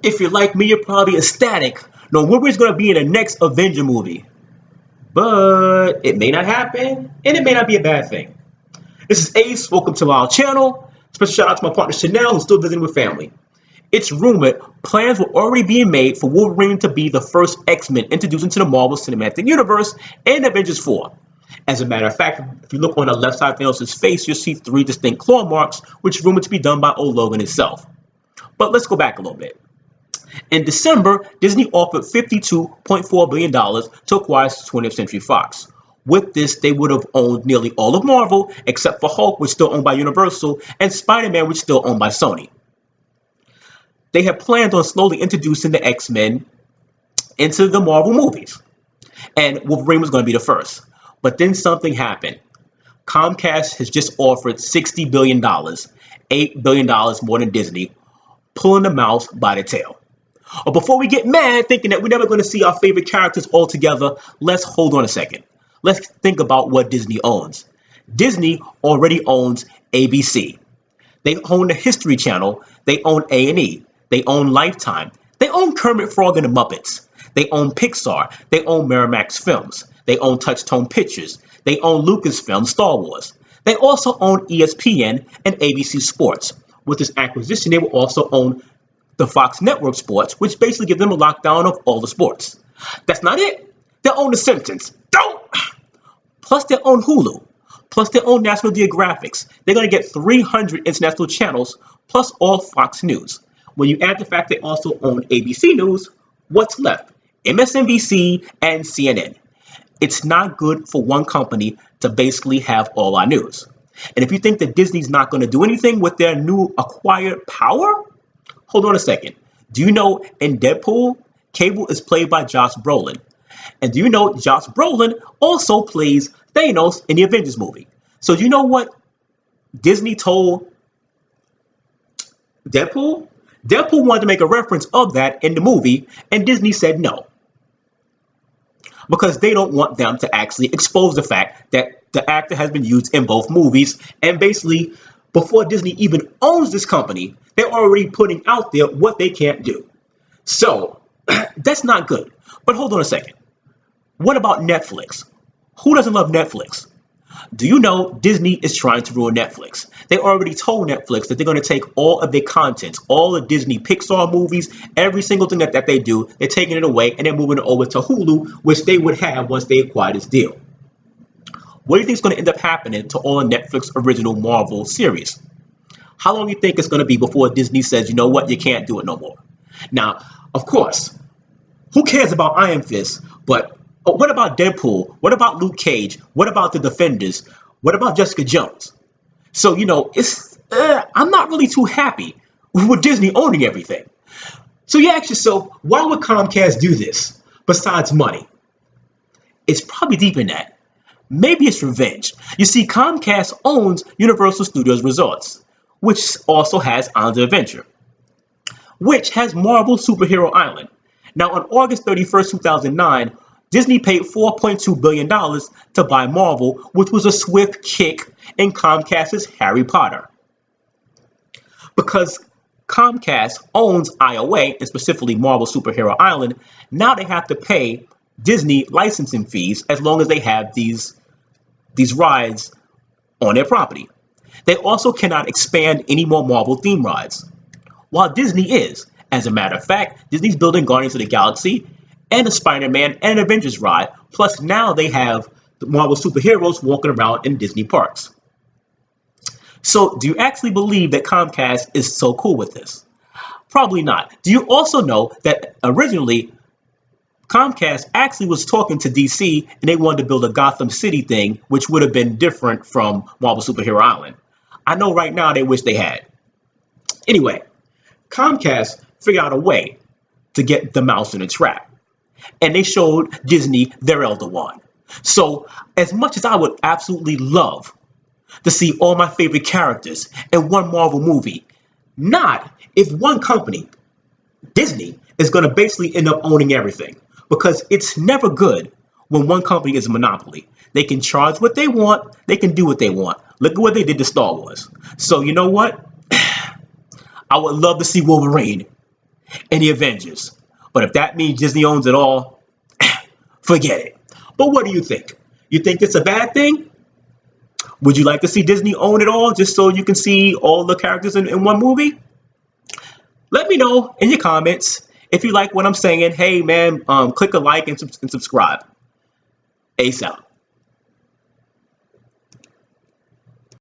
If you're like me, you're probably ecstatic. No, Wolverine's going to be in the next Avenger movie. But it may not happen, and it may not be a bad thing. This is Ace. Welcome to our channel. Special shout out to my partner Chanel, who's still visiting with family. It's rumored plans were already being made for Wolverine to be the first X-Men introduced into the Marvel Cinematic Universe in Avengers 4. As a matter of fact, if you look on the left side of Thanos' face, you'll see 3 distinct claw marks, which is rumored to be done by old Logan himself. But let's go back a little bit. In December, Disney offered $52.4 billion to acquire 20th Century Fox. With this, they would have owned nearly all of Marvel, except for Hulk, which is still owned by Universal, and Spider-Man, which is still owned by Sony. They had planned on slowly introducing the X-Men into the Marvel movies, and Wolverine was going to be the first. But then something happened. Comcast has just offered $60 billion, $8 billion more than Disney, pulling the mouse by the tail. But before we get mad thinking that we're never going to see our favorite characters all together, let's hold on a second. Let's think about what Disney owns. Disney already owns ABC. They own the History Channel. They own A&E. They own Lifetime. They own Kermit Frog and the Muppets. They own Pixar. They own Miramax Films. They own Touchstone Pictures. They own Lucasfilm, Star Wars. They also own ESPN and ABC Sports. With this acquisition, they will also own the Fox Network Sports, which basically gives them a lockdown of all the sports. That's not it. They own The Simpsons. Don't! Plus, they own Hulu. Plus, they own National Geographics. They're going to get 300 international channels, plus all Fox News. When you add the fact they also own ABC News, what's left? MSNBC and CNN. It's not good for one company to basically have all our news. And if you think that Disney's not going to do anything with their new acquired power, hold on a second. Do you know in Deadpool, Cable is played by Josh Brolin? And do you know Josh Brolin also plays Thanos in the Avengers movie? So do you know what Disney told Deadpool? Deadpool wanted to make a reference of that in the movie, and Disney said no. Because they don't want them to actually expose the fact that the actor has been used in both movies. And basically, before Disney even owns this company, they're already putting out there what they can't do. So, that's not good. But hold on a second. What about Netflix? Who doesn't love Netflix? Do you know Disney is trying to ruin Netflix? They already told Netflix that they're going to take all of their content, all the Disney Pixar movies, every single thing that they do, they're taking it away and they're moving it over to Hulu, which they would have once they acquired this deal. What do you think is going to end up happening to all the Netflix original Marvel series? How long do you think it's going to be before Disney says, you know what, you can't do it no more? Now, of course, who cares about Iron Fist, but what about Deadpool? What about Luke Cage? What about The Defenders? What about Jessica Jones? So, I'm not really too happy with Disney owning everything. So you ask yourself, why would Comcast do this besides money? It's probably deep in that. Maybe it's revenge. You see, Comcast owns Universal Studios Resorts, which also has Islands of Adventure, which has Marvel Superhero Island. Now, on August 31st, 2009, Disney paid $4.2 billion to buy Marvel, which was a swift kick in Comcast's Harry Potter. Because Comcast owns IOA, and specifically Marvel Superhero Island, now they have to pay Disney licensing fees as long as they have these rides on their property. They also cannot expand any more Marvel theme rides. While Disney is, as a matter of fact, Disney's building Guardians of the Galaxy and a Spider-Man and an Avengers ride. Plus now they have the Marvel superheroes walking around in Disney parks. So do you actually believe that Comcast is so cool with this? Probably not. Do you also know that originally Comcast actually was talking to DC and they wanted to build a Gotham City thing, which would have been different from Marvel Superhero Island? I know right now they wish they had. Anyway, Comcast figured out a way to get the mouse in a trap. And they showed Disney their Elder Wand. So, as much as I would absolutely love to see all my favorite characters in one Marvel movie, not if one company, Disney, is going to basically end up owning everything. Because it's never good when one company is a monopoly. They can charge what they want. They can do what they want. Look at what they did to Star Wars. So, you know what? I would love to see Wolverine and the Avengers. But if that means Disney owns it all, forget it. But what do you think? You think it's a bad thing? Would you like to see Disney own it all just so you can see all the characters in one movie? Let me know in your comments. If you like what I'm saying, hey man, click a like and subscribe. Ace out.